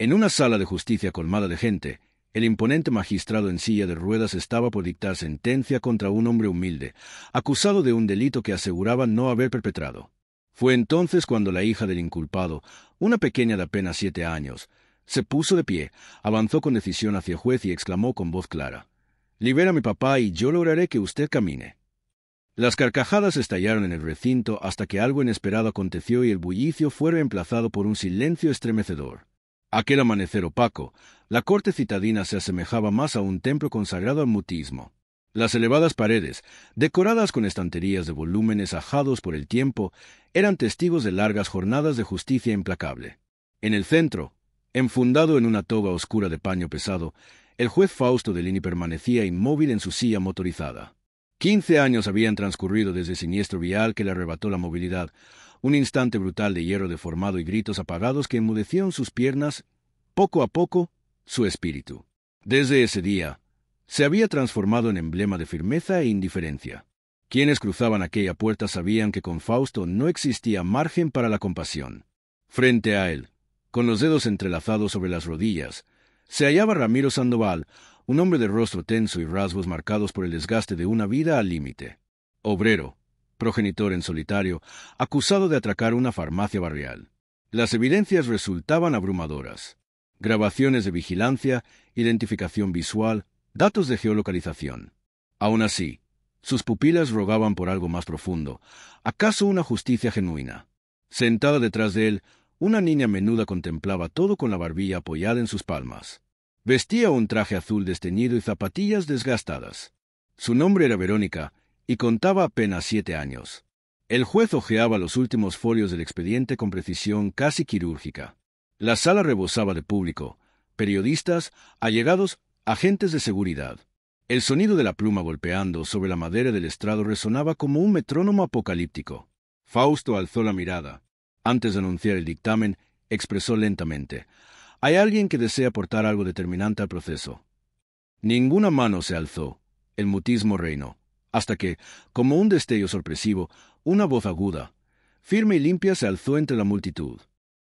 En una sala de justicia colmada de gente, el imponente magistrado en silla de ruedas estaba por dictar sentencia contra un hombre humilde, acusado de un delito que aseguraba no haber perpetrado. Fue entonces cuando la hija del inculpado, una pequeña de apenas 7 años, se puso de pie, avanzó con decisión hacia el juez y exclamó con voz clara: «Libera a mi papá y yo lograré que usted camine». Las carcajadas estallaron en el recinto hasta que algo inesperado aconteció y el bullicio fue reemplazado por un silencio estremecedor. Aquel amanecer opaco, la corte citadina se asemejaba más a un templo consagrado al mutismo. Las elevadas paredes, decoradas con estanterías de volúmenes ajados por el tiempo, eran testigos de largas jornadas de justicia implacable. En el centro, enfundado en una toga oscura de paño pesado, el juez Fausto Dell'Ini permanecía inmóvil en su silla motorizada. 15 años habían transcurrido desde el siniestro vial que le arrebató la movilidad, un instante brutal de hierro deformado y gritos apagados que enmudecieron sus piernas, poco a poco, su espíritu. Desde ese día, se había transformado en emblema de firmeza e indiferencia. Quienes cruzaban aquella puerta sabían que con Fausto no existía margen para la compasión. Frente a él, con los dedos entrelazados sobre las rodillas, se hallaba Ramiro Sandoval, un hombre de rostro tenso y rasgos marcados por el desgaste de una vida al límite. Obrero, progenitor en solitario, acusado de atracar una farmacia barrial. Las evidencias resultaban abrumadoras. Grabaciones de vigilancia, identificación visual, datos de geolocalización. Aún así, sus pupilas rogaban por algo más profundo, acaso una justicia genuina. Sentada detrás de él, una niña menuda contemplaba todo con la barbilla apoyada en sus palmas. Vestía un traje azul desteñido y zapatillas desgastadas. Su nombre era Verónica, y contaba apenas 7 años. El juez hojeaba los últimos folios del expediente con precisión casi quirúrgica. La sala rebosaba de público, periodistas, allegados, agentes de seguridad. El sonido de la pluma golpeando sobre la madera del estrado resonaba como un metrónomo apocalíptico. Fausto alzó la mirada. Antes de anunciar el dictamen, expresó lentamente: «Hay alguien que desea aportar algo determinante al proceso». Ninguna mano se alzó. El mutismo reinó, hasta que, como un destello sorpresivo, una voz aguda, firme y limpia se alzó entre la multitud.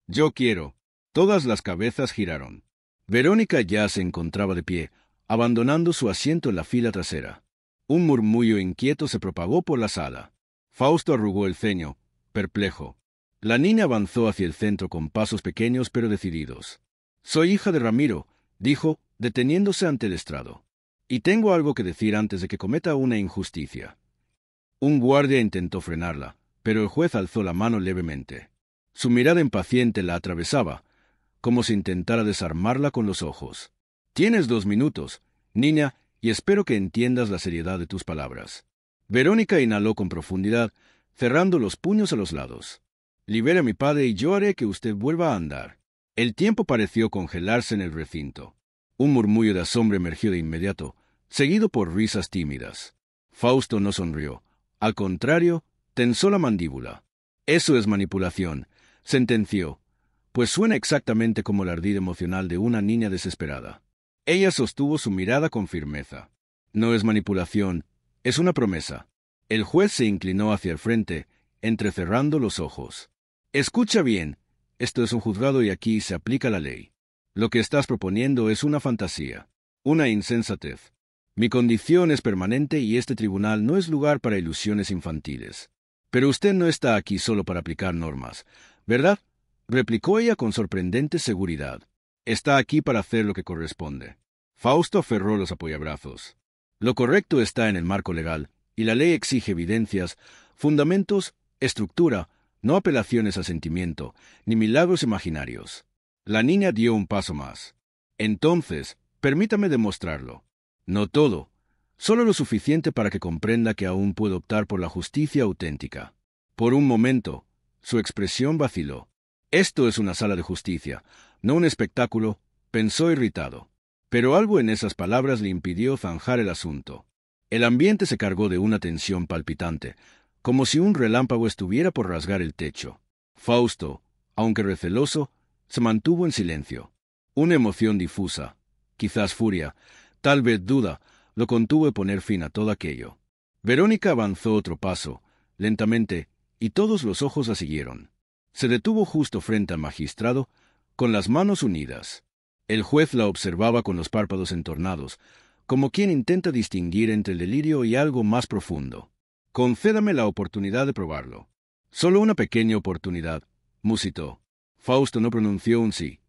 «Yo quiero». Todas las cabezas giraron. Verónica ya se encontraba de pie, abandonando su asiento en la fila trasera. Un murmullo inquieto se propagó por la sala. Fausto arrugó el ceño, perplejo. La niña avanzó hacia el centro con pasos pequeños pero decididos. «Soy hija de Ramiro», dijo, deteniéndose ante el estrado. «Y tengo algo que decir antes de que cometa una injusticia». Un guardia intentó frenarla, pero el juez alzó la mano levemente. Su mirada impaciente la atravesaba, como si intentara desarmarla con los ojos. «Tienes 2 minutos, niña, y espero que entiendas la seriedad de tus palabras». Verónica inhaló con profundidad, cerrando los puños a los lados. «Libere a mi padre y yo haré que usted vuelva a andar». El tiempo pareció congelarse en el recinto. Un murmullo de asombro emergió de inmediato, seguido por risas tímidas. Fausto no sonrió. Al contrario, tensó la mandíbula. «Eso es manipulación», sentenció, «pues suena exactamente como el ardid emocional de una niña desesperada». Ella sostuvo su mirada con firmeza. «No es manipulación, es una promesa». El juez se inclinó hacia el frente, entrecerrando los ojos. «Escucha bien, esto es un juzgado y aquí se aplica la ley. Lo que estás proponiendo es una fantasía, una insensatez. Mi condición es permanente y este tribunal no es lugar para ilusiones infantiles. Pero usted no está aquí solo para aplicar normas, ¿verdad?», replicó ella con sorprendente seguridad. «Está aquí para hacer lo que corresponde». Fausto aferró los apoyabrazos. «Lo correcto está en el marco legal, y la ley exige evidencias, fundamentos, estructura, no apelaciones a sentimiento, ni milagros imaginarios». La niña dio un paso más. «Entonces, permítame demostrarlo. No todo, solo lo suficiente para que comprenda que aún puedo optar por la justicia auténtica». Por un momento, su expresión vaciló. «Esto es una sala de justicia, no un espectáculo», pensó irritado. Pero algo en esas palabras le impidió zanjar el asunto. El ambiente se cargó de una tensión palpitante, como si un relámpago estuviera por rasgar el techo. Fausto, aunque receloso, se mantuvo en silencio. Una emoción difusa, quizás furia, tal vez duda, lo contuvo de poner fin a todo aquello. Verónica avanzó otro paso, lentamente, y todos los ojos la siguieron. Se detuvo justo frente al magistrado, con las manos unidas. El juez la observaba con los párpados entornados, como quien intenta distinguir entre el delirio y algo más profundo. «Concédame la oportunidad de probarlo». «Solo una pequeña oportunidad», musitó. Fausto no pronunció un sí,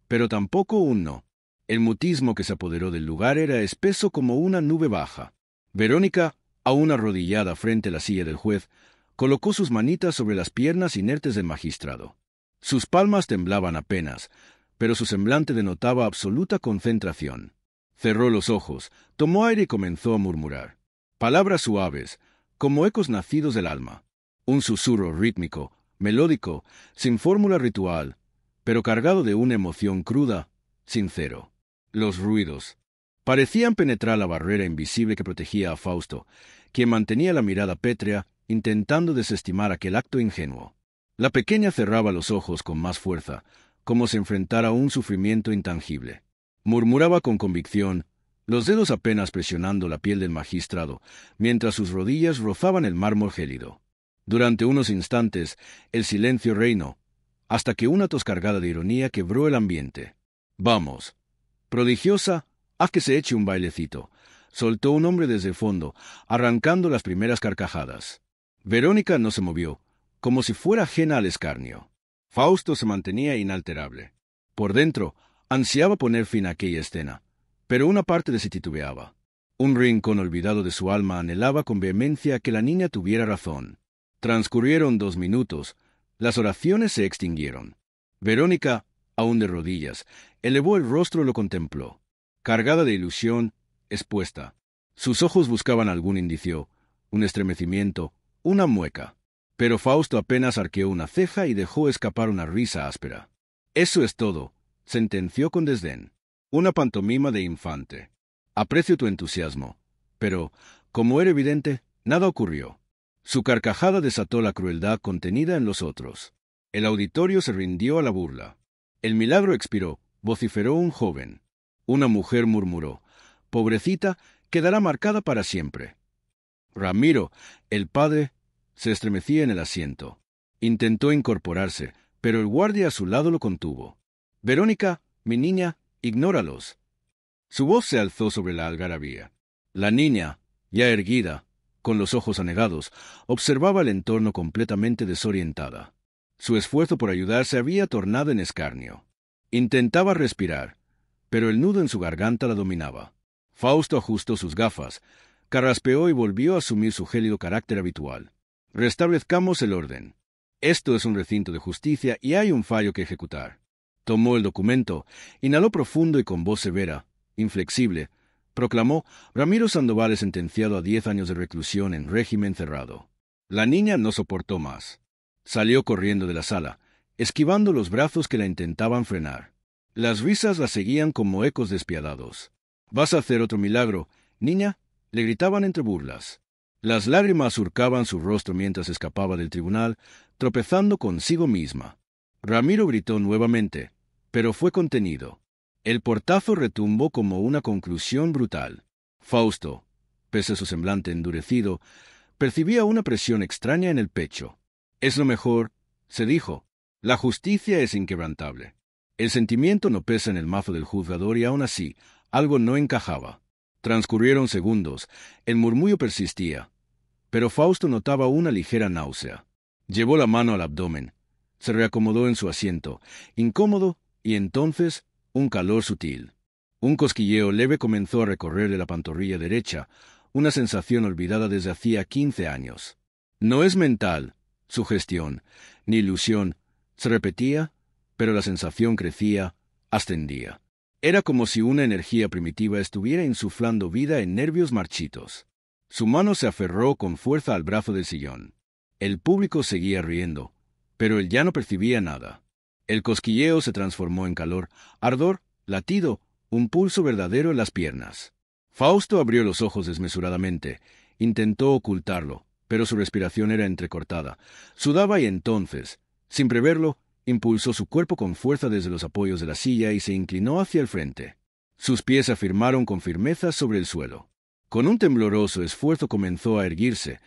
pero tampoco un no. El mutismo que se apoderó del lugar era espeso como una nube baja. Verónica, aún arrodillada frente a la silla del juez, colocó sus manitas sobre las piernas inertes del magistrado. Sus palmas temblaban apenas, pero su semblante denotaba absoluta concentración. Cerró los ojos, tomó aire y comenzó a murmurar. Palabras suaves, como ecos nacidos del alma. Un susurro rítmico, melódico, sin fórmula ritual, pero cargado de una emoción cruda, sincero. Los ruidos parecían penetrar la barrera invisible que protegía a Fausto, quien mantenía la mirada pétrea, intentando desestimar aquel acto ingenuo. La pequeña cerraba los ojos con más fuerza, como si enfrentara un sufrimiento intangible. Murmuraba con convicción, los dedos apenas presionando la piel del magistrado, mientras sus rodillas rozaban el mármol gélido. Durante unos instantes, el silencio reinó, hasta que una tos cargada de ironía quebró el ambiente. «Vamos. Prodigiosa, haz que se eche un bailecito», soltó un hombre desde el fondo, arrancando las primeras carcajadas. Verónica no se movió, como si fuera ajena al escarnio. Fausto se mantenía inalterable. Por dentro, ansiaba poner fin a aquella escena, pero una parte de sí titubeaba. Un rincón olvidado de su alma anhelaba con vehemencia que la niña tuviera razón. Transcurrieron 2 minutos, las oraciones se extinguieron. Verónica, aún de rodillas, elevó el rostro y lo contempló. Cargada de ilusión, expuesta. Sus ojos buscaban algún indicio, un estremecimiento, una mueca. Pero Fausto apenas arqueó una ceja y dejó escapar una risa áspera. «Eso es todo», sentenció con desdén. «Una pantomima de infante. Aprecio tu entusiasmo, pero, como era evidente, nada ocurrió». Su carcajada desató la crueldad contenida en los otros. El auditorio se rindió a la burla. «El milagro expiró», vociferó un joven. Una mujer murmuró: «Pobrecita, quedará marcada para siempre». Ramiro, el padre, se estremecía en el asiento. Intentó incorporarse, pero el guardia a su lado lo contuvo. «Verónica, mi niña, ignóralos». Su voz se alzó sobre la algarabía. La niña, ya erguida, con los ojos anegados, observaba el entorno completamente desorientada. Su esfuerzo por ayudar se había tornado en escarnio. Intentaba respirar, pero el nudo en su garganta la dominaba. Fausto ajustó sus gafas, carraspeó y volvió a asumir su gélido carácter habitual. «Restablezcamos el orden. Esto es un recinto de justicia y hay un fallo que ejecutar». Tomó el documento, inhaló profundo y con voz severa, inflexible, proclamó: «Ramiro Sandoval es sentenciado a 10 años de reclusión en régimen cerrado». La niña no soportó más. Salió corriendo de la sala, esquivando los brazos que la intentaban frenar. Las risas la seguían como ecos despiadados. «¿Vas a hacer otro milagro, niña?», le gritaban entre burlas. Las lágrimas surcaban su rostro mientras escapaba del tribunal, tropezando consigo misma. Ramiro gritó nuevamente, pero fue contenido. El portazo retumbó como una conclusión brutal. Fausto, pese a su semblante endurecido, percibía una presión extraña en el pecho. «Es lo mejor», se dijo. «La justicia es inquebrantable». El sentimiento no pesa en el mazo del juzgador y aún así, algo no encajaba. Transcurrieron segundos, el murmullo persistía, pero Fausto notaba una ligera náusea. Llevó la mano al abdomen, se reacomodó en su asiento, incómodo, y entonces un calor sutil. Un cosquilleo leve comenzó a recorrerle la pantorrilla derecha, una sensación olvidada desde hacía 15 años. No es mental, sugestión, ni ilusión, se repetía, pero la sensación crecía, ascendía. Era como si una energía primitiva estuviera insuflando vida en nervios marchitos. Su mano se aferró con fuerza al brazo del sillón. El público seguía riendo, pero él ya no percibía nada. El cosquilleo se transformó en calor, ardor, latido, un pulso verdadero en las piernas. Fausto abrió los ojos desmesuradamente, intentó ocultarlo, pero su respiración era entrecortada. Sudaba y entonces, sin preverlo, impulsó su cuerpo con fuerza desde los apoyos de la silla y se inclinó hacia el frente. Sus pies se afirmaron con firmeza sobre el suelo. Con un tembloroso esfuerzo comenzó a erguirse,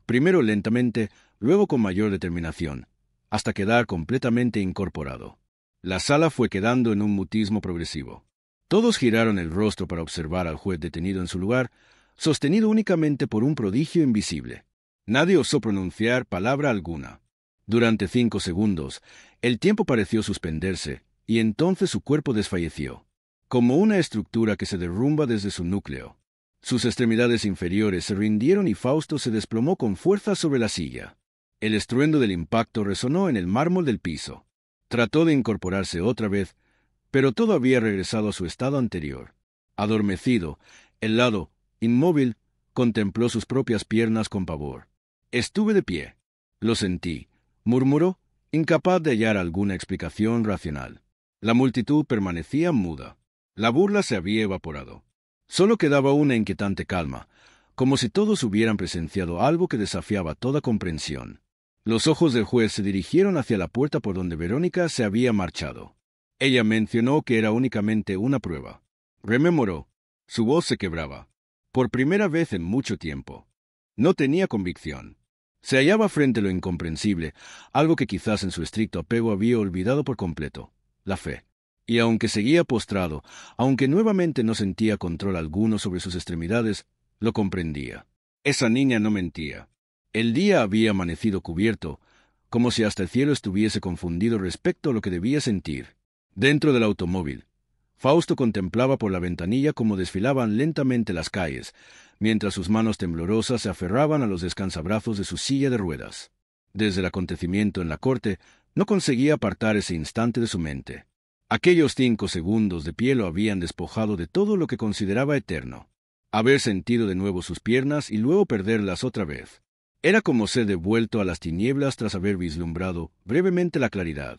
primero lentamente, luego con mayor determinación, hasta quedar completamente incorporado. La sala fue quedando en un mutismo progresivo. Todos giraron el rostro para observar al juez detenido en su lugar, sostenido únicamente por un prodigio invisible. Nadie osó pronunciar palabra alguna. Durante 5 segundos, el tiempo pareció suspenderse, y entonces su cuerpo desfalleció, como una estructura que se derrumba desde su núcleo. Sus extremidades inferiores se rindieron y Fausto se desplomó con fuerza sobre la silla. El estruendo del impacto resonó en el mármol del piso. Trató de incorporarse otra vez, pero todo había regresado a su estado anterior. Adormecido, helado, inmóvil, contempló sus propias piernas con pavor. Estuve de pie. Lo sentí, murmuró, incapaz de hallar alguna explicación racional. La multitud permanecía muda. La burla se había evaporado. Solo quedaba una inquietante calma, como si todos hubieran presenciado algo que desafiaba toda comprensión. Los ojos del juez se dirigieron hacia la puerta por donde Verónica se había marchado. Ella mencionó que era únicamente una prueba. Rememoró. Su voz se quebraba. Por primera vez en mucho tiempo. No tenía convicción. Se hallaba frente a lo incomprensible, algo que quizás en su estricto apego había olvidado por completo: la fe. Y aunque seguía postrado, aunque nuevamente no sentía control alguno sobre sus extremidades, lo comprendía. Esa niña no mentía. El día había amanecido cubierto, como si hasta el cielo estuviese confundido respecto a lo que debía sentir. Dentro del automóvil, Fausto contemplaba por la ventanilla cómo desfilaban lentamente las calles, mientras sus manos temblorosas se aferraban a los descansabrazos de su silla de ruedas. Desde el acontecimiento en la corte, no conseguía apartar ese instante de su mente. Aquellos 5 segundos de pie lo habían despojado de todo lo que consideraba eterno. Haber sentido de nuevo sus piernas y luego perderlas otra vez. Era como ser devuelto a las tinieblas tras haber vislumbrado brevemente la claridad.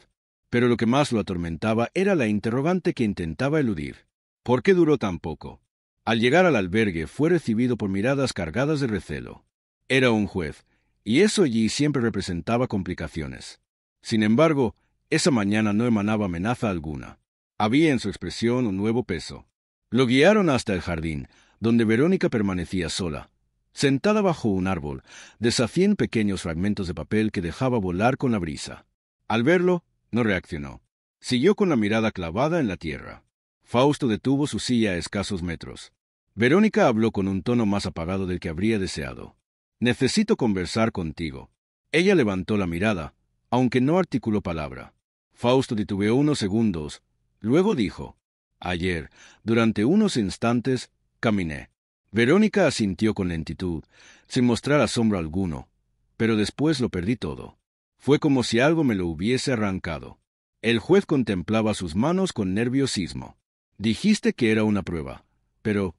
Pero lo que más lo atormentaba era la interrogante que intentaba eludir. ¿Por qué duró tan poco? Al llegar al albergue fue recibido por miradas cargadas de recelo. Era un juez, y eso allí siempre representaba complicaciones. Sin embargo, esa mañana no emanaba amenaza alguna. Había en su expresión un nuevo peso. Lo guiaron hasta el jardín, donde Verónica permanecía sola, sentada bajo un árbol, deshaciendo en pequeños fragmentos de papel que dejaba volar con la brisa. Al verlo, no reaccionó. Siguió con la mirada clavada en la tierra. Fausto detuvo su silla a escasos metros. Verónica habló con un tono más apagado del que habría deseado. «Necesito conversar contigo». Ella levantó la mirada, aunque no articuló palabra. Fausto titubeó unos segundos, luego dijo: «Ayer, durante unos instantes, caminé». Verónica asintió con lentitud, sin mostrar asombro alguno, pero después lo perdí todo. Fue como si algo me lo hubiese arrancado. El juez contemplaba sus manos con nerviosismo. «Dijiste que era una prueba, pero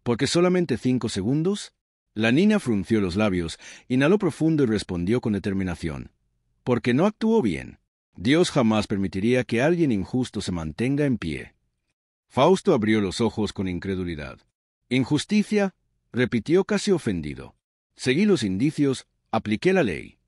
¿por qué solamente 5 segundos?» La niña frunció los labios, inhaló profundo y respondió con determinación: «Porque no actuó bien. Dios jamás permitiría que alguien injusto se mantenga en pie». Fausto abrió los ojos con incredulidad. «¿Injusticia?», repitió casi ofendido. «Seguí los indicios, apliqué la ley».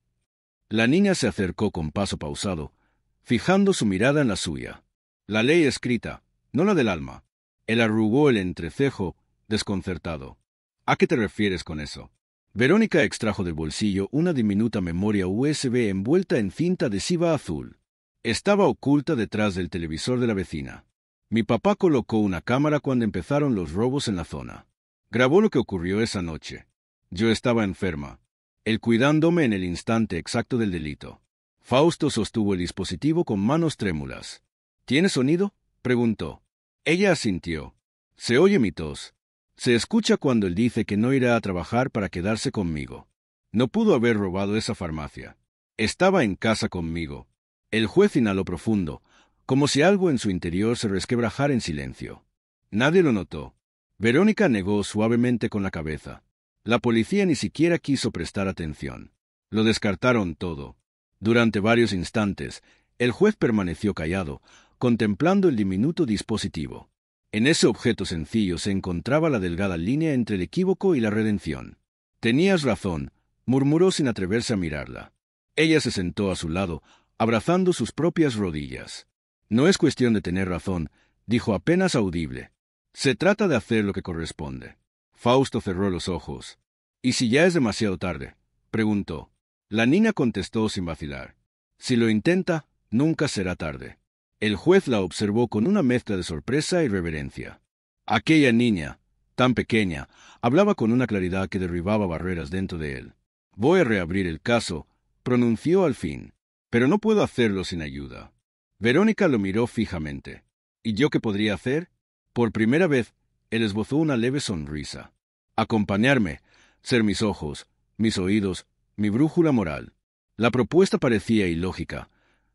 La niña se acercó con paso pausado, fijando su mirada en la suya. «La ley escrita, no la del alma». Él arrugó el entrecejo, desconcertado. «¿A qué te refieres con eso?». Verónica extrajo del bolsillo una diminuta memoria USB envuelta en cinta adhesiva azul. Estaba oculta detrás del televisor de la vecina. Mi papá colocó una cámara cuando empezaron los robos en la zona. Grabó lo que ocurrió esa noche. Yo estaba enferma, él cuidándome en el instante exacto del delito. Fausto sostuvo el dispositivo con manos trémulas. «¿Tiene sonido?», preguntó. Ella asintió. «Se oye mi tos. Se escucha cuando él dice que no irá a trabajar para quedarse conmigo. No pudo haber robado esa farmacia. Estaba en casa conmigo». El juez inhaló profundo, como si algo en su interior se resquebrajara en silencio. Nadie lo notó. Verónica negó suavemente con la cabeza. La policía ni siquiera quiso prestar atención. Lo descartaron todo. Durante varios instantes, el juez permaneció callado, contemplando el diminuto dispositivo. En ese objeto sencillo se encontraba la delgada línea entre el equívoco y la redención. «Tenías razón», murmuró sin atreverse a mirarla. Ella se sentó a su lado, abrazando sus propias rodillas. «No es cuestión de tener razón», dijo apenas audible. «Se trata de hacer lo que corresponde». Fausto cerró los ojos. «¿Y si ya es demasiado tarde?», preguntó. La niña contestó sin vacilar: «Si lo intenta, nunca será tarde». El juez la observó con una mezcla de sorpresa y reverencia. Aquella niña, tan pequeña, hablaba con una claridad que derribaba barreras dentro de él. Voy a reabrir el caso, pronunció al fin, pero no puedo hacerlo sin ayuda. Verónica lo miró fijamente. ¿Y yo qué podría hacer? Por primera vez, él esbozó una leve sonrisa. Acompañarme, ser mis ojos, mis oídos, mi brújula moral. La propuesta parecía ilógica,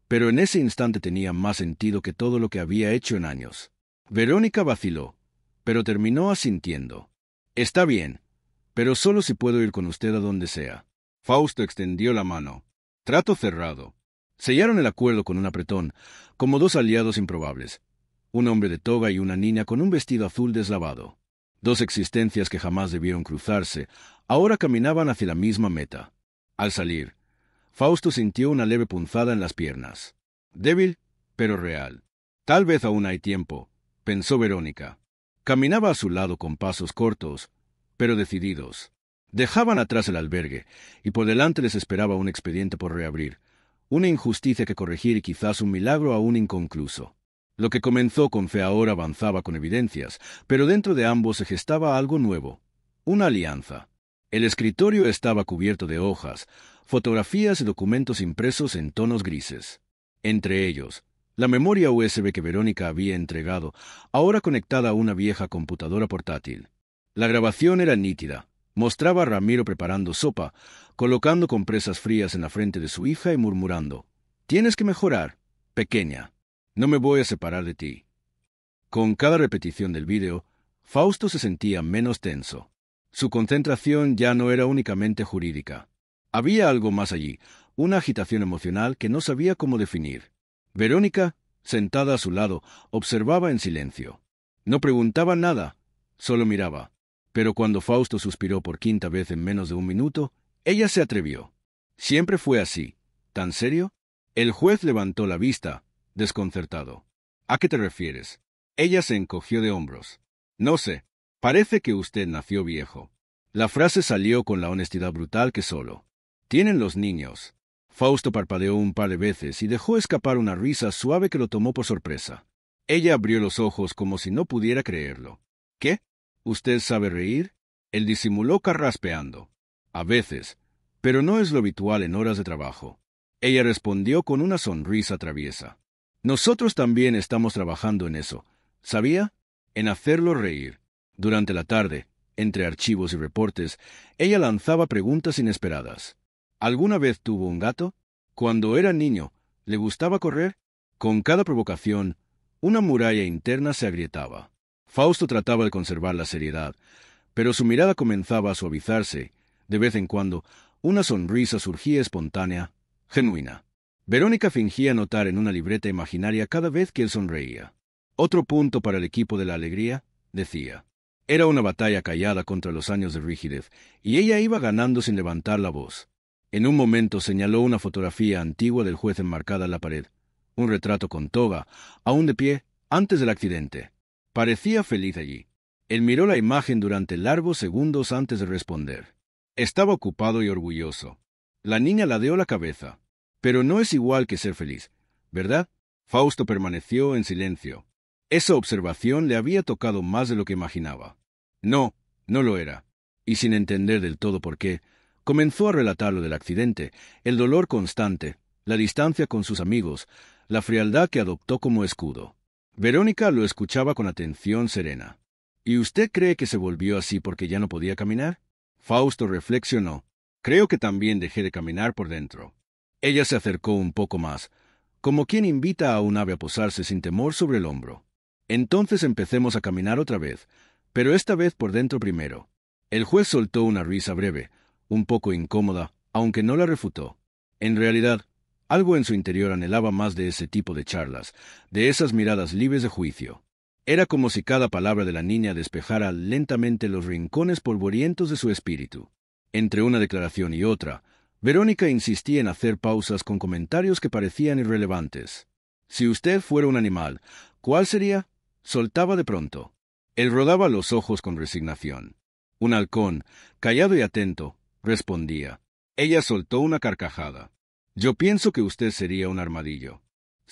pero en ese instante tenía más sentido que todo lo que había hecho en años. Verónica vaciló, pero terminó asintiendo. Está bien, pero solo si puedo ir con usted a donde sea. Fausto extendió la mano. Trato cerrado. Sellaron el acuerdo con un apretón, como dos aliados improbables. Un hombre de toga y una niña con un vestido azul deslavado. Dos existencias que jamás debieron cruzarse, ahora caminaban hacia la misma meta. Al salir, Fausto sintió una leve punzada en las piernas. Débil, pero real. Tal vez aún hay tiempo, pensó Verónica. Caminaba a su lado con pasos cortos, pero decididos. Dejaban atrás el albergue, y por delante les esperaba un expediente por reabrir, una injusticia que corregir y quizás un milagro aún inconcluso. Lo que comenzó con fe ahora avanzaba con evidencias, pero dentro de ambos se gestaba algo nuevo, una alianza. El escritorio estaba cubierto de hojas, fotografías y documentos impresos en tonos grises. Entre ellos, la memoria USB que Verónica había entregado, ahora conectada a una vieja computadora portátil. La grabación era nítida. Mostraba a Ramiro preparando sopa, colocando compresas frías en la frente de su hija y murmurando: «Tienes que mejorar, pequeña. No me voy a separar de ti». Con cada repetición del vídeo, Fausto se sentía menos tenso. Su concentración ya no era únicamente jurídica. Había algo más allí, una agitación emocional que no sabía cómo definir. Verónica, sentada a su lado, observaba en silencio. No preguntaba nada, solo miraba. Pero cuando Fausto suspiró por quinta vez en menos de un minuto, ella se atrevió. ¿Siempre fue así? ¿Tan serio? El juez levantó la vista, desconcertado. ¿A qué te refieres? Ella se encogió de hombros. No sé. Parece que usted nació viejo. La frase salió con la honestidad brutal que solo tienen los niños. Fausto parpadeó un par de veces y dejó escapar una risa suave que lo tomó por sorpresa. Ella abrió los ojos como si no pudiera creerlo. ¿Qué? ¿Usted sabe reír? Él disimuló carraspeando. A veces, pero no es lo habitual en horas de trabajo. Ella respondió con una sonrisa traviesa. Nosotros también estamos trabajando en eso. ¿Sabía? En hacerlo reír. Durante la tarde, entre archivos y reportes, ella lanzaba preguntas inesperadas. ¿Alguna vez tuvo un gato? Cuando era niño, ¿le gustaba correr? Con cada provocación, una muralla interna se agrietaba. Fausto trataba de conservar la seriedad, pero su mirada comenzaba a suavizarse. De vez en cuando, una sonrisa surgía espontánea, genuina. Verónica fingía notar en una libreta imaginaria cada vez que él sonreía. Otro punto para el equipo de la alegría, decía. Era una batalla callada contra los años de rigidez, y ella iba ganando sin levantar la voz. En un momento señaló una fotografía antigua del juez enmarcada en la pared, un retrato con toga, aún de pie, antes del accidente. Parecía feliz allí. Él miró la imagen durante largos segundos antes de responder. Estaba ocupado y orgulloso. La niña ladeó la cabeza. Pero no es igual que ser feliz, ¿verdad? Fausto permaneció en silencio. Esa observación le había tocado más de lo que imaginaba. No, no lo era. Y sin entender del todo por qué, comenzó a relatar lo del accidente, el dolor constante, la distancia con sus amigos, la frialdad que adoptó como escudo. Verónica lo escuchaba con atención serena. ¿Y usted cree que se volvió así porque ya no podía caminar? Fausto reflexionó. Creo que también dejé de caminar por dentro. Ella se acercó un poco más, como quien invita a un ave a posarse sin temor sobre el hombro. Entonces empecemos a caminar otra vez, pero esta vez por dentro primero. El juez soltó una risa breve, un poco incómoda, aunque no la refutó. En realidad, algo en su interior anhelaba más de ese tipo de charlas, de esas miradas libres de juicio. Era como si cada palabra de la niña despejara lentamente los rincones polvorientos de su espíritu. Entre una declaración y otra, Verónica insistía en hacer pausas con comentarios que parecían irrelevantes. Si usted fuera un animal, ¿cuál sería? Soltaba de pronto. Él rodaba los ojos con resignación. Un halcón, callado y atento, respondía. Ella soltó una carcajada. Yo pienso que usted sería un armadillo.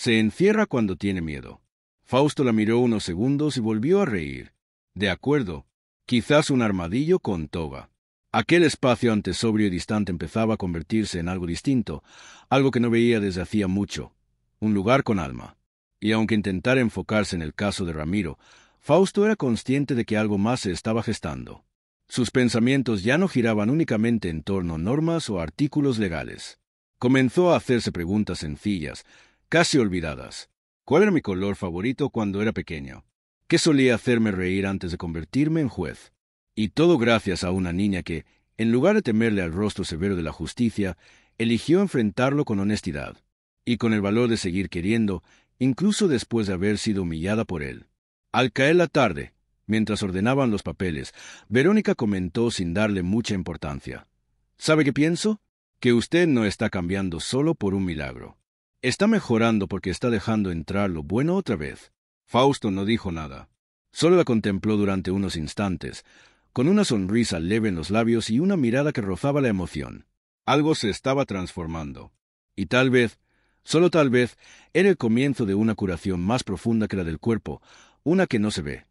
Se encierra cuando tiene miedo. Fausto la miró unos segundos y volvió a reír. De acuerdo. Quizás un armadillo con toga. Aquel espacio antes sobrio y distante empezaba a convertirse en algo distinto, algo que no veía desde hacía mucho. Un lugar con alma. Y aunque intentara enfocarse en el caso de Ramiro, Fausto era consciente de que algo más se estaba gestando. Sus pensamientos ya no giraban únicamente en torno a normas o artículos legales. Comenzó a hacerse preguntas sencillas, casi olvidadas. ¿Cuál era mi color favorito cuando era pequeño? ¿Qué solía hacerme reír antes de convertirme en juez? Y todo gracias a una niña que, en lugar de temerle al rostro severo de la justicia, eligió enfrentarlo con honestidad, y con el valor de seguir queriendo, incluso después de haber sido humillada por él. Al caer la tarde, mientras ordenaban los papeles, Verónica comentó sin darle mucha importancia. ¿Sabe qué pienso? Que usted no está cambiando solo por un milagro. Está mejorando porque está dejando entrar lo bueno otra vez. Fausto no dijo nada. Solo la contempló durante unos instantes, con una sonrisa leve en los labios y una mirada que rozaba la emoción. Algo se estaba transformando. Y tal vez, solo tal vez, era el comienzo de una curación más profunda que la del cuerpo, una que no se ve,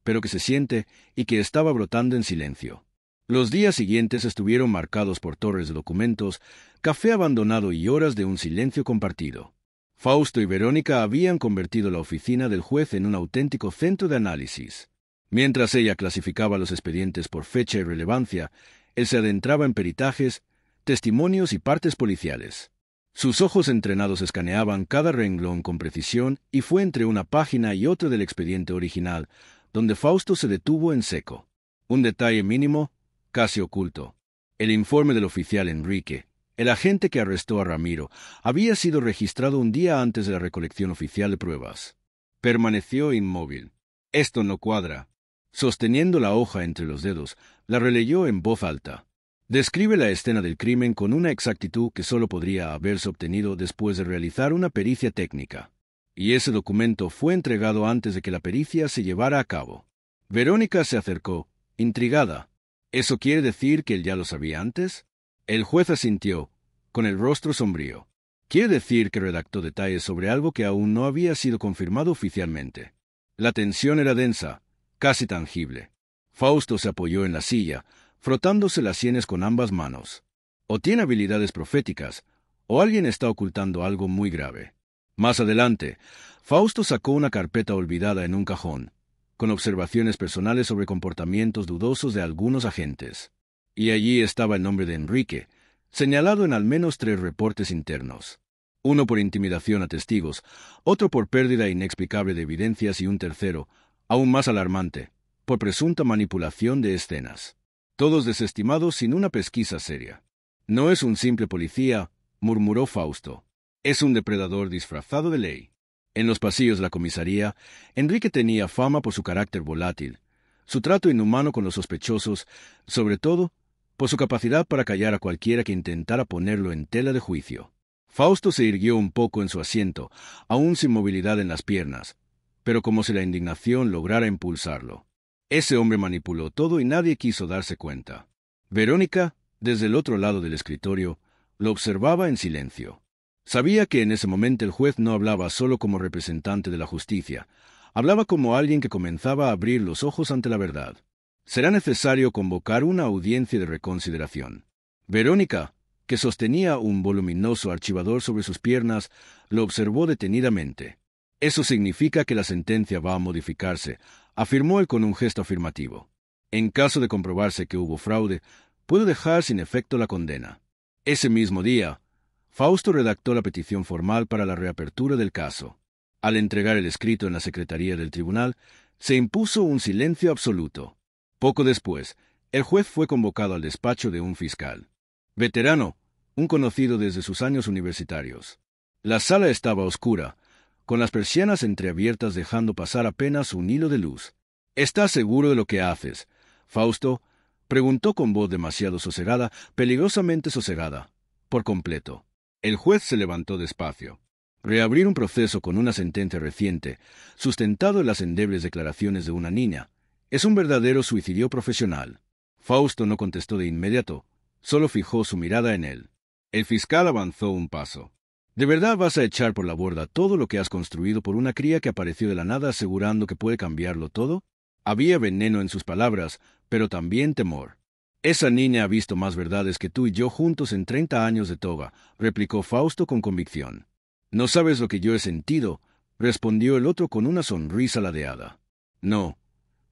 pero que se siente y que estaba brotando en silencio. Los días siguientes estuvieron marcados por torres de documentos, café abandonado y horas de un silencio compartido. Fausto y Verónica habían convertido la oficina del juez en un auténtico centro de análisis. Mientras ella clasificaba los expedientes por fecha y relevancia, él se adentraba en peritajes, testimonios y partes policiales. Sus ojos entrenados escaneaban cada renglón con precisión y fue entre una página y otra del expediente original, donde Fausto se detuvo en seco. Un detalle mínimo, casi oculto. El informe del oficial Enrique, el agente que arrestó a Ramiro, había sido registrado un día antes de la recolección oficial de pruebas. Permaneció inmóvil. Esto no cuadra. Sosteniendo la hoja entre los dedos, la releyó en voz alta. Describe la escena del crimen con una exactitud que solo podría haberse obtenido después de realizar una pericia técnica. Y ese documento fue entregado antes de que la pericia se llevara a cabo. Verónica se acercó, intrigada. ¿Eso quiere decir que él ya lo sabía antes? El juez asintió, con el rostro sombrío. Quiere decir que redactó detalles sobre algo que aún no había sido confirmado oficialmente. La tensión era densa, casi tangible. Fausto se apoyó en la silla, frotándose las sienes con ambas manos. O tiene habilidades proféticas, o alguien está ocultando algo muy grave. Más adelante, Fausto sacó una carpeta olvidada en un cajón, con observaciones personales sobre comportamientos dudosos de algunos agentes. Y allí estaba el nombre de Enrique, señalado en al menos 3 reportes internos. Uno por intimidación a testigos, otro por pérdida inexplicable de evidencias y un tercero, aún más alarmante, por presunta manipulación de escenas. Todos desestimados sin una pesquisa seria. No es un simple policía, murmuró Fausto. Es un depredador disfrazado de ley. En los pasillos de la comisaría, Enrique tenía fama por su carácter volátil, su trato inhumano con los sospechosos, sobre todo, por su capacidad para callar a cualquiera que intentara ponerlo en tela de juicio. Fausto se irguió un poco en su asiento, aún sin movilidad en las piernas, pero como si la indignación lograra impulsarlo. Ese hombre manipuló todo y nadie quiso darse cuenta. Verónica, desde el otro lado del escritorio, lo observaba en silencio. Sabía que en ese momento el juez no hablaba solo como representante de la justicia, hablaba como alguien que comenzaba a abrir los ojos ante la verdad. Será necesario convocar una audiencia de reconsideración. Verónica, que sostenía un voluminoso archivador sobre sus piernas, lo observó detenidamente. Eso significa que la sentencia va a modificarse, afirmó él con un gesto afirmativo. En caso de comprobarse que hubo fraude, puedo dejar sin efecto la condena. Ese mismo día, Fausto redactó la petición formal para la reapertura del caso. Al entregar el escrito en la secretaría del tribunal, se impuso un silencio absoluto. Poco después, el juez fue convocado al despacho de un fiscal. Veterano, un conocido desde sus años universitarios. La sala estaba oscura, con las persianas entreabiertas dejando pasar apenas un hilo de luz. ¿Estás seguro de lo que haces, Fausto? Preguntó con voz demasiado sosegada, peligrosamente sosegada, por completo. El juez se levantó despacio. Reabrir un proceso con una sentencia reciente, sustentado en las endebles declaraciones de una niña, es un verdadero suicidio profesional. Fausto no contestó de inmediato, solo fijó su mirada en él. El fiscal avanzó un paso. ¿De verdad vas a echar por la borda todo lo que has construido por una cría que apareció de la nada asegurando que puede cambiarlo todo? Había veneno en sus palabras, pero también temor. Esa niña ha visto más verdades que tú y yo juntos en 30 años de toga, replicó Fausto con convicción. No sabes lo que yo he sentido, respondió el otro con una sonrisa ladeada. No,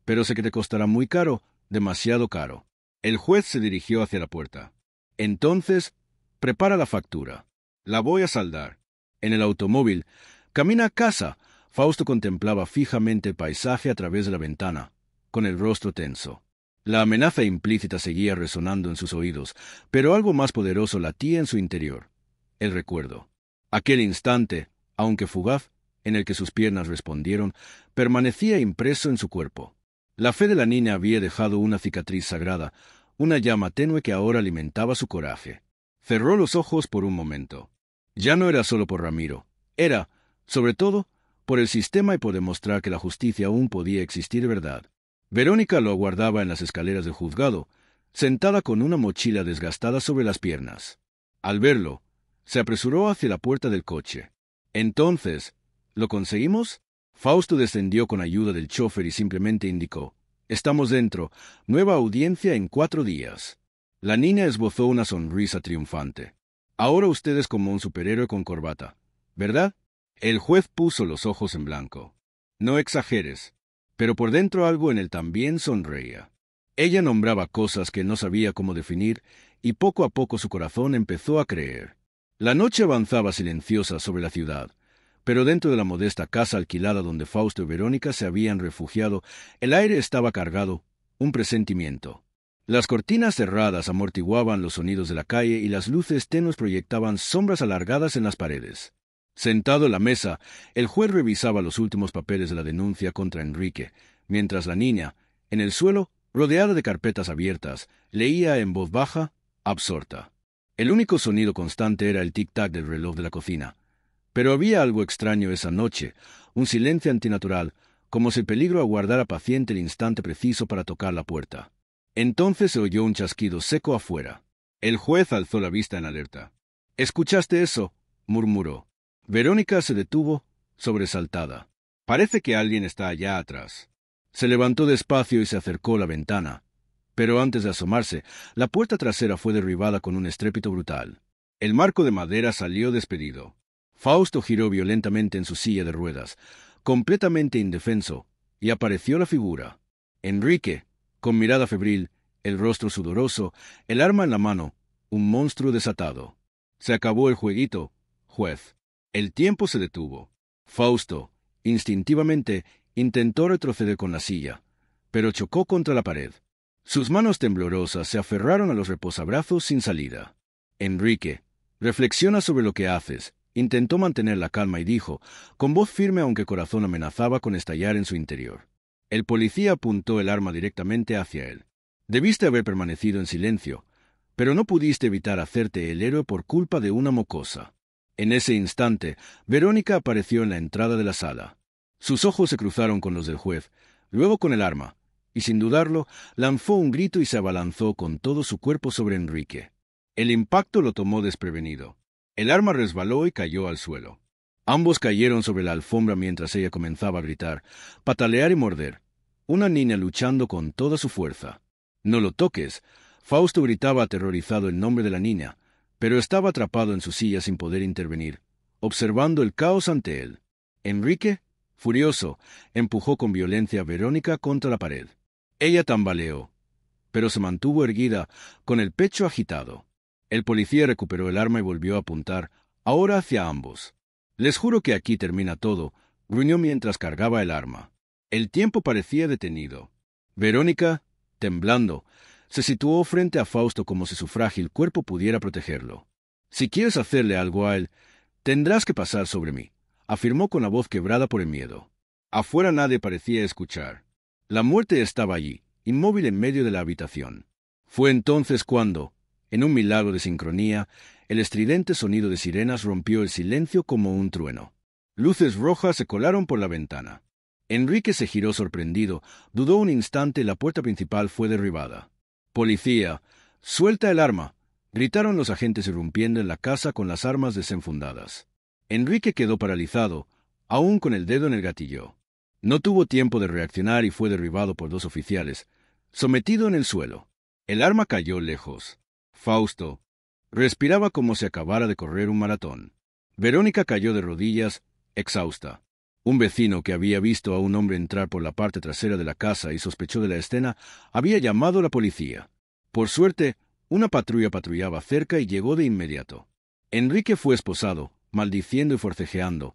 pero sé que te costará muy caro, demasiado caro. El juez se dirigió hacia la puerta. Entonces, prepara la factura. La voy a saldar. En el automóvil, camina a casa. Fausto contemplaba fijamente el paisaje a través de la ventana, con el rostro tenso. La amenaza implícita seguía resonando en sus oídos, pero algo más poderoso latía en su interior. El recuerdo. Aquel instante, aunque fugaz, en el que sus piernas respondieron, permanecía impreso en su cuerpo. La fe de la niña había dejado una cicatriz sagrada, una llama tenue que ahora alimentaba su coraje. Cerró los ojos por un momento. Ya no era solo por Ramiro, era, sobre todo, por el sistema y por demostrar que la justicia aún podía existir de verdad. Verónica lo aguardaba en las escaleras del juzgado, sentada con una mochila desgastada sobre las piernas. Al verlo, se apresuró hacia la puerta del coche. Entonces, ¿lo conseguimos? Fausto descendió con ayuda del chofer y simplemente indicó: «Estamos dentro. Nueva audiencia en 4 días». La niña esbozó una sonrisa triunfante. «Ahora usted es como un superhéroe con corbata, ¿verdad?» El juez puso los ojos en blanco. «No exageres». Pero por dentro algo en él también sonreía. Ella nombraba cosas que no sabía cómo definir, y poco a poco su corazón empezó a creer. La noche avanzaba silenciosa sobre la ciudad, pero dentro de la modesta casa alquilada donde Fausto y Verónica se habían refugiado, el aire estaba cargado, un presentimiento. Las cortinas cerradas amortiguaban los sonidos de la calle y las luces tenues proyectaban sombras alargadas en las paredes. Sentado en la mesa, el juez revisaba los últimos papeles de la denuncia contra Enrique, mientras la niña, en el suelo, rodeada de carpetas abiertas, leía en voz baja, absorta. El único sonido constante era el tic-tac del reloj de la cocina. Pero había algo extraño esa noche, un silencio antinatural, como si el peligro aguardara paciente el instante preciso para tocar la puerta. Entonces se oyó un chasquido seco afuera. El juez alzó la vista en alerta. «¿Escuchaste eso?», murmuró. Verónica se detuvo, sobresaltada. «Parece que alguien está allá atrás». Se levantó despacio y se acercó a la ventana. Pero antes de asomarse, la puerta trasera fue derribada con un estrépito brutal. El marco de madera salió despedido. Fausto giró violentamente en su silla de ruedas, completamente indefenso, y apareció la figura. Enrique, con mirada febril, el rostro sudoroso, el arma en la mano, un monstruo desatado. «Se acabó el jueguito, juez». El tiempo se detuvo. Fausto, instintivamente, intentó retroceder con la silla, pero chocó contra la pared. Sus manos temblorosas se aferraron a los reposabrazos sin salida. «Enrique, reflexiona sobre lo que haces», intentó mantener la calma y dijo, con voz firme aunque el corazón amenazaba con estallar en su interior. El policía apuntó el arma directamente hacia él. «Debiste haber permanecido en silencio, pero no pudiste evitar hacerte el héroe por culpa de una mocosa». En ese instante, Verónica apareció en la entrada de la sala. Sus ojos se cruzaron con los del juez, luego con el arma, y sin dudarlo, lanzó un grito y se abalanzó con todo su cuerpo sobre Enrique. El impacto lo tomó desprevenido. El arma resbaló y cayó al suelo. Ambos cayeron sobre la alfombra mientras ella comenzaba a gritar, patalear y morder. Una niña luchando con toda su fuerza. «No lo toques». Fausto gritaba aterrorizado el nombre de la niña, pero estaba atrapado en su silla sin poder intervenir, observando el caos ante él. Enrique, furioso, empujó con violencia a Verónica contra la pared. Ella tambaleó, pero se mantuvo erguida, con el pecho agitado. El policía recuperó el arma y volvió a apuntar, ahora hacia ambos. «Les juro que aquí termina todo», gruñó mientras cargaba el arma. El tiempo parecía detenido. Verónica, temblando, se situó frente a Fausto como si su frágil cuerpo pudiera protegerlo. «Si quieres hacerle algo a él, tendrás que pasar sobre mí», afirmó con la voz quebrada por el miedo. Afuera nadie parecía escuchar. La muerte estaba allí, inmóvil en medio de la habitación. Fue entonces cuando, en un milagro de sincronía, el estridente sonido de sirenas rompió el silencio como un trueno. Luces rojas se colaron por la ventana. Enrique se giró sorprendido, dudó un instante y la puerta principal fue derribada. «Policía, suelta el arma», gritaron los agentes irrumpiendo en la casa con las armas desenfundadas. Enrique quedó paralizado, aún con el dedo en el gatillo. No tuvo tiempo de reaccionar y fue derribado por 2 oficiales, sometido en el suelo. El arma cayó lejos. Fausto respiraba como si acabara de correr un maratón. Verónica cayó de rodillas, exhausta. Un vecino que había visto a un hombre entrar por la parte trasera de la casa y sospechó de la escena, había llamado a la policía. Por suerte, una patrulla patrullaba cerca y llegó de inmediato. Enrique fue esposado, maldiciendo y forcejeando,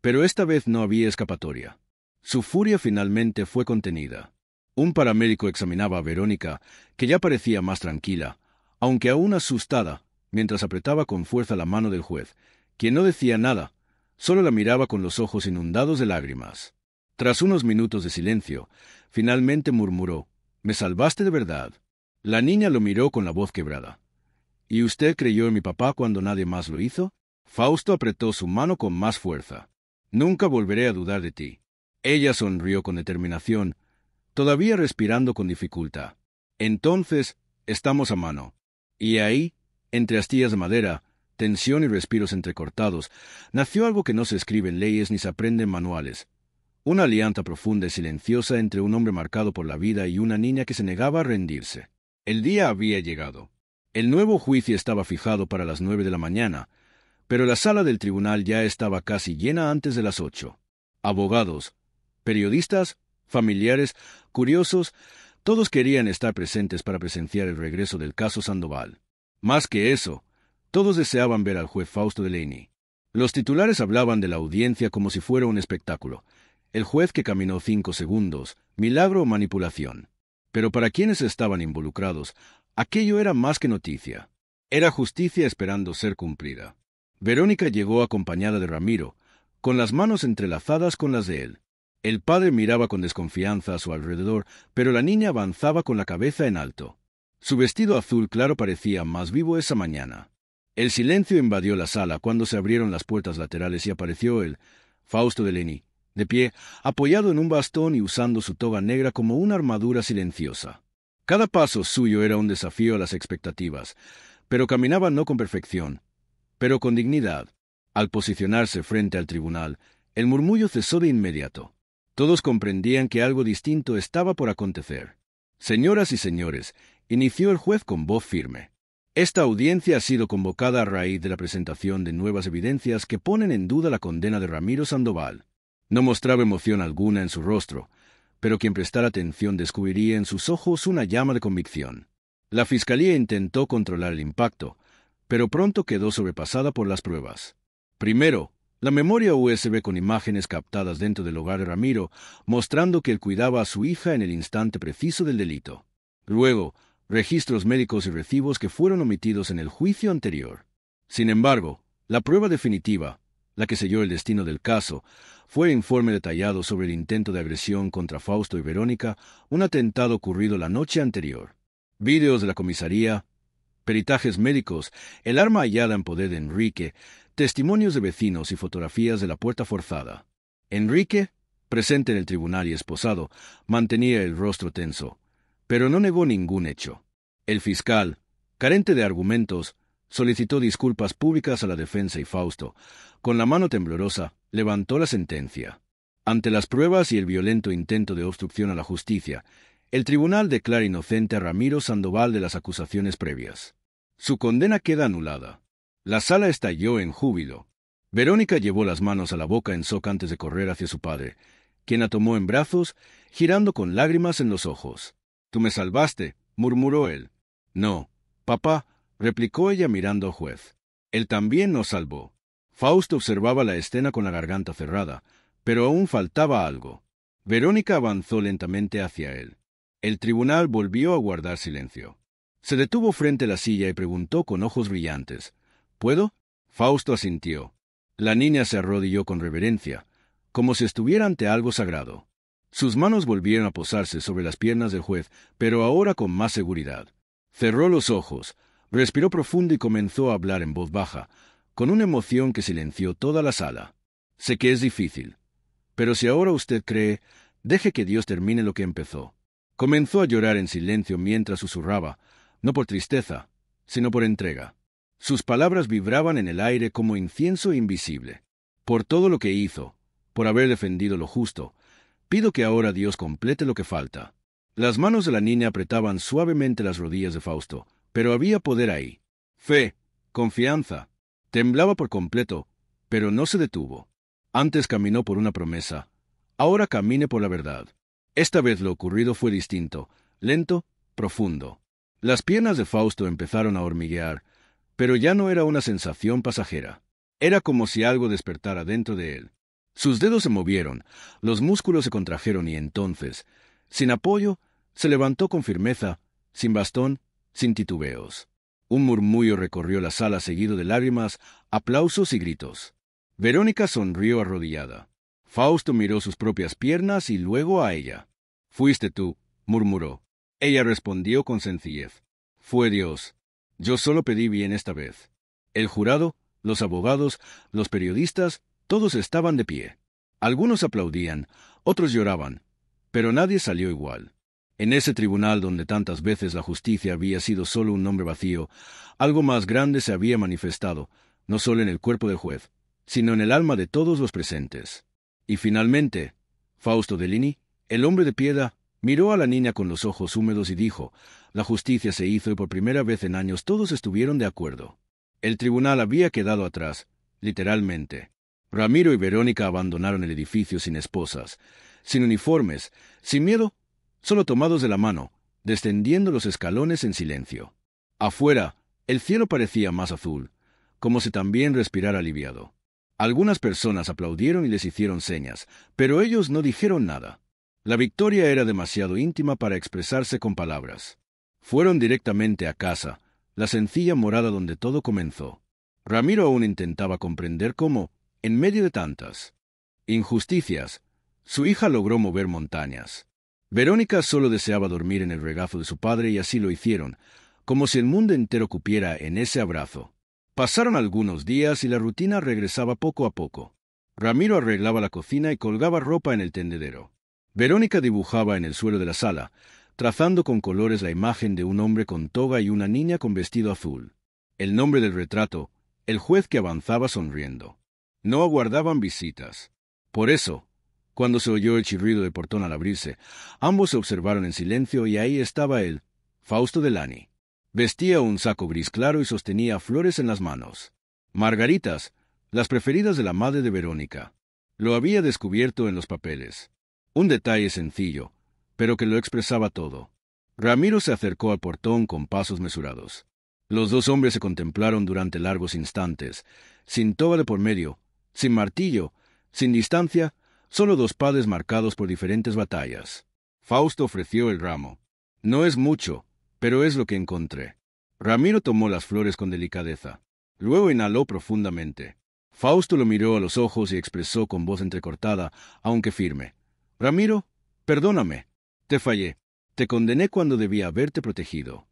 pero esta vez no había escapatoria. Su furia finalmente fue contenida. Un paramédico examinaba a Verónica, que ya parecía más tranquila, aunque aún asustada, mientras apretaba con fuerza la mano del juez, quien no decía nada, solo la miraba con los ojos inundados de lágrimas. Tras unos minutos de silencio, finalmente murmuró: «¿Me salvaste de verdad?». La niña lo miró con la voz quebrada. «¿Y usted creyó en mi papá cuando nadie más lo hizo?». Fausto apretó su mano con más fuerza. «Nunca volveré a dudar de ti». Ella sonrió con determinación, todavía respirando con dificultad. «Entonces, estamos a mano». Y ahí, entre astillas de madera, tensión y respiros entrecortados, nació algo que no se escribe en leyes ni se aprende en manuales. Una alianza profunda y silenciosa entre un hombre marcado por la vida y una niña que se negaba a rendirse. El día había llegado. El nuevo juicio estaba fijado para las 9 de la mañana, pero la sala del tribunal ya estaba casi llena antes de las 8. Abogados, periodistas, familiares, curiosos, todos querían estar presentes para presenciar el regreso del caso Sandoval. Más que eso, todos deseaban ver al juez Fausto Delaney. Los titulares hablaban de la audiencia como si fuera un espectáculo. El juez que caminó 5 segundos, milagro o manipulación. Pero para quienes estaban involucrados, aquello era más que noticia. Era justicia esperando ser cumplida. Verónica llegó acompañada de Ramiro, con las manos entrelazadas con las de él. El padre miraba con desconfianza a su alrededor, pero la niña avanzaba con la cabeza en alto. Su vestido azul claro parecía más vivo esa mañana. El silencio invadió la sala cuando se abrieron las puertas laterales y apareció el Fausto Delaney, de pie, apoyado en un bastón y usando su toga negra como una armadura silenciosa. Cada paso suyo era un desafío a las expectativas, pero caminaba no con perfección, pero con dignidad. Al posicionarse frente al tribunal, el murmullo cesó de inmediato. Todos comprendían que algo distinto estaba por acontecer. «Señoras y señores», inició el juez con voz firme. «Esta audiencia ha sido convocada a raíz de la presentación de nuevas evidencias que ponen en duda la condena de Ramiro Sandoval». No mostraba emoción alguna en su rostro, pero quien prestara atención descubriría en sus ojos una llama de convicción. La fiscalía intentó controlar el impacto, pero pronto quedó sobrepasada por las pruebas. Primero, la memoria USB con imágenes captadas dentro del hogar de Ramiro, mostrando que él cuidaba a su hija en el instante preciso del delito. Luego, registros médicos y recibos que fueron omitidos en el juicio anterior. Sin embargo, la prueba definitiva, la que selló el destino del caso, fue el informe detallado sobre el intento de agresión contra Fausto y Verónica, un atentado ocurrido la noche anterior. Vídeos de la comisaría, peritajes médicos, el arma hallada en poder de Enrique, testimonios de vecinos y fotografías de la puerta forzada. Enrique, presente en el tribunal y esposado, mantenía el rostro tenso, pero no negó ningún hecho. El fiscal, carente de argumentos, solicitó disculpas públicas a la defensa y Fausto, con la mano temblorosa, levantó la sentencia. Ante las pruebas y el violento intento de obstrucción a la justicia, el tribunal declara inocente a Ramiro Sandoval de las acusaciones previas. Su condena queda anulada. La sala estalló en júbilo. Verónica llevó las manos a la boca en shock antes de correr hacia su padre, quien la tomó en brazos, girando con lágrimas en los ojos. «Tú me salvaste», murmuró él. «No, papá», replicó ella mirando al juez. «Él también nos salvó». Fausto observaba la escena con la garganta cerrada, pero aún faltaba algo. Verónica avanzó lentamente hacia él. El tribunal volvió a guardar silencio. Se detuvo frente a la silla y preguntó con ojos brillantes: «¿Puedo?». Fausto asintió. La niña se arrodilló con reverencia, como si estuviera ante algo sagrado. Sus manos volvieron a posarse sobre las piernas del juez, pero ahora con más seguridad. Cerró los ojos, respiró profundo y comenzó a hablar en voz baja, con una emoción que silenció toda la sala. «Sé que es difícil, pero si ahora usted cree, deje que Dios termine lo que empezó». Comenzó a llorar en silencio mientras susurraba, no por tristeza, sino por entrega. Sus palabras vibraban en el aire como incienso invisible. Por todo lo que hizo, por haber defendido lo justo, pido que ahora Dios complete lo que falta. Las manos de la niña apretaban suavemente las rodillas de Fausto, pero había poder ahí. Fe, confianza. Temblaba por completo, pero no se detuvo. Antes caminó por una promesa, ahora camine por la verdad. Esta vez lo ocurrido fue distinto, lento, profundo. Las piernas de Fausto empezaron a hormiguear, pero ya no era una sensación pasajera. Era como si algo despertara dentro de él. Sus dedos se movieron, los músculos se contrajeron y entonces, sin apoyo, se levantó con firmeza, sin bastón, sin titubeos. Un murmullo recorrió la sala seguido de lágrimas, aplausos y gritos. Verónica sonrió arrodillada. Fausto miró sus propias piernas y luego a ella. «Fuiste tú», murmuró. Ella respondió con sencillez. «Fue Dios. Yo solo pedí bien esta vez». El jurado, los abogados, los periodistas, todos estaban de pie. Algunos aplaudían, otros lloraban, pero nadie salió igual. En ese tribunal donde tantas veces la justicia había sido solo un nombre vacío, algo más grande se había manifestado, no solo en el cuerpo del juez, sino en el alma de todos los presentes. Y finalmente, Fausto Delini, el hombre de piedad, miró a la niña con los ojos húmedos y dijo, la justicia se hizo y por primera vez en años todos estuvieron de acuerdo. El tribunal había quedado atrás, literalmente. Ramiro y Verónica abandonaron el edificio sin esposas, sin uniformes, sin miedo, solo tomados de la mano, descendiendo los escalones en silencio. Afuera, el cielo parecía más azul, como si también respirara aliviado. Algunas personas aplaudieron y les hicieron señas, pero ellos no dijeron nada. La victoria era demasiado íntima para expresarse con palabras. Fueron directamente a casa, la sencilla morada donde todo comenzó. Ramiro aún intentaba comprender cómo, en medio de tantas injusticias, su hija logró mover montañas. Verónica solo deseaba dormir en el regazo de su padre y así lo hicieron, como si el mundo entero cupiera en ese abrazo. Pasaron algunos días y la rutina regresaba poco a poco. Ramiro arreglaba la cocina y colgaba ropa en el tendedero. Verónica dibujaba en el suelo de la sala, trazando con colores la imagen de un hombre con toga y una niña con vestido azul. El nombre del retrato, el juez que avanzaba sonriendo. No aguardaban visitas. Por eso, cuando se oyó el chirrido del portón al abrirse, ambos se observaron en silencio y ahí estaba él, Fausto Delany. Vestía un saco gris claro y sostenía flores en las manos. Margaritas, las preferidas de la madre de Verónica. Lo había descubierto en los papeles. Un detalle sencillo, pero que lo expresaba todo. Ramiro se acercó al portón con pasos mesurados. Los dos hombres se contemplaron durante largos instantes, sin toga de por medio, sin martillo, sin distancia, solo dos padres marcados por diferentes batallas. Fausto ofreció el ramo. No es mucho, pero es lo que encontré. Ramiro tomó las flores con delicadeza. Luego inhaló profundamente. Fausto lo miró a los ojos y expresó con voz entrecortada, aunque firme. Ramiro, perdóname. Te fallé. Te condené cuando debía haberte protegido.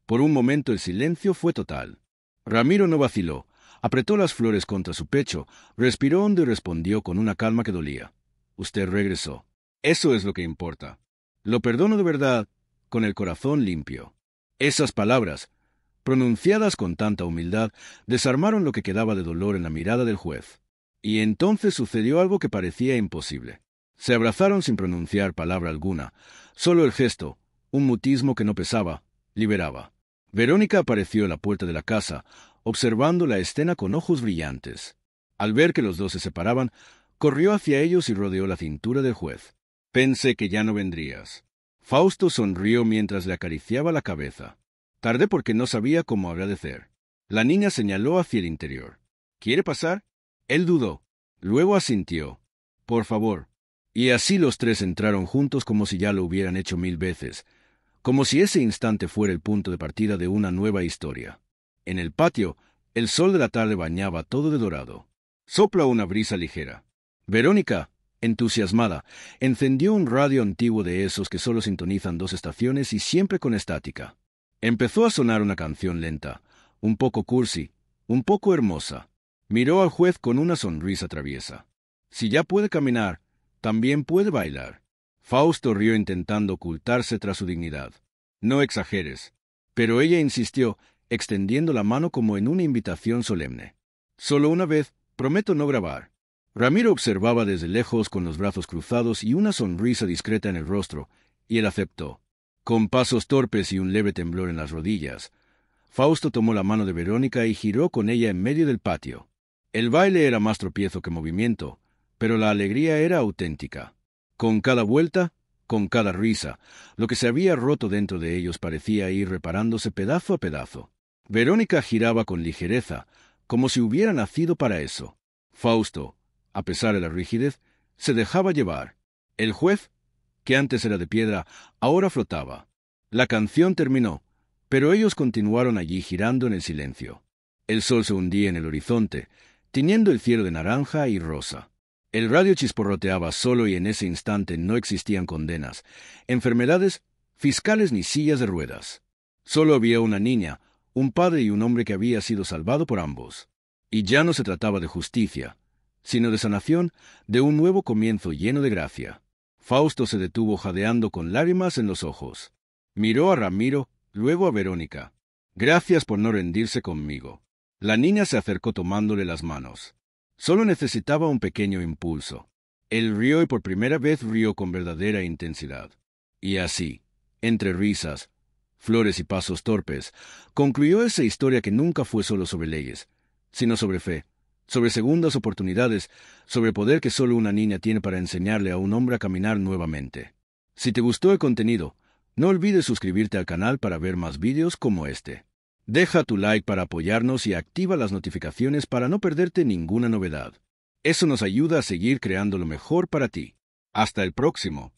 Por un momento el silencio fue total. Ramiro no vaciló. Apretó las flores contra su pecho, respiró hondo y respondió con una calma que dolía. Usted regresó. Eso es lo que importa. Lo perdono de verdad, con el corazón limpio. Esas palabras, pronunciadas con tanta humildad, desarmaron lo que quedaba de dolor en la mirada del juez. Y entonces sucedió algo que parecía imposible. Se abrazaron sin pronunciar palabra alguna. Solo el gesto, un mutismo que no pesaba, liberaba. Verónica apareció en la puerta de la casa, observando la escena con ojos brillantes. Al ver que los dos se separaban, corrió hacia ellos y rodeó la cintura del juez. Pensé que ya no vendrías. Fausto sonrió mientras le acariciaba la cabeza. Tardé porque no sabía cómo habría de ser. La niña señaló hacia el interior. ¿Quiere pasar? Él dudó. Luego asintió. Por favor. Y así los tres entraron juntos como si ya lo hubieran hecho 1000 veces, como si ese instante fuera el punto de partida de una nueva historia. En el patio, el sol de la tarde bañaba todo de dorado. Sopla una brisa ligera. Verónica, entusiasmada, encendió un radio antiguo de esos que solo sintonizan 2 estaciones y siempre con estática. Empezó a sonar una canción lenta, un poco cursi, un poco hermosa. Miró al juez con una sonrisa traviesa. Si ya puede caminar, también puede bailar. Fausto rió intentando ocultarse tras su dignidad. No exageres. Pero ella insistió, extendiendo la mano como en una invitación solemne. Solo una vez, prometo no grabar. Ramiro observaba desde lejos con los brazos cruzados y una sonrisa discreta en el rostro, y él aceptó. Con pasos torpes y un leve temblor en las rodillas, Fausto tomó la mano de Verónica y giró con ella en medio del patio. El baile era más tropiezo que movimiento, pero la alegría era auténtica. Con cada vuelta, con cada risa, lo que se había roto dentro de ellos parecía ir reparándose pedazo a pedazo. Verónica giraba con ligereza, como si hubiera nacido para eso. Fausto, a pesar de la rigidez, se dejaba llevar. El juez, que antes era de piedra, ahora flotaba. La canción terminó, pero ellos continuaron allí girando en el silencio. El sol se hundía en el horizonte, tiñendo el cielo de naranja y rosa. El radio chisporroteaba solo y en ese instante no existían condenas, enfermedades, fiscales ni sillas de ruedas. Solo había una niña, un padre y un hombre que había sido salvado por ambos. Y ya no se trataba de justicia, sino de sanación, de un nuevo comienzo lleno de gracia. Fausto se detuvo jadeando con lágrimas en los ojos. Miró a Ramiro, luego a Verónica. Gracias por no rendirse conmigo. La niña se acercó tomándole las manos. Solo necesitaba un pequeño impulso. Él rió y por primera vez rió con verdadera intensidad. Y así, entre risas, flores y pasos torpes, concluyó esa historia que nunca fue solo sobre leyes, sino sobre fe, sobre segundas oportunidades, sobre el poder que solo una niña tiene para enseñarle a un hombre a caminar nuevamente. Si te gustó el contenido, no olvides suscribirte al canal para ver más vídeos como este. Deja tu like para apoyarnos y activa las notificaciones para no perderte ninguna novedad. Eso nos ayuda a seguir creando lo mejor para ti. Hasta el próximo.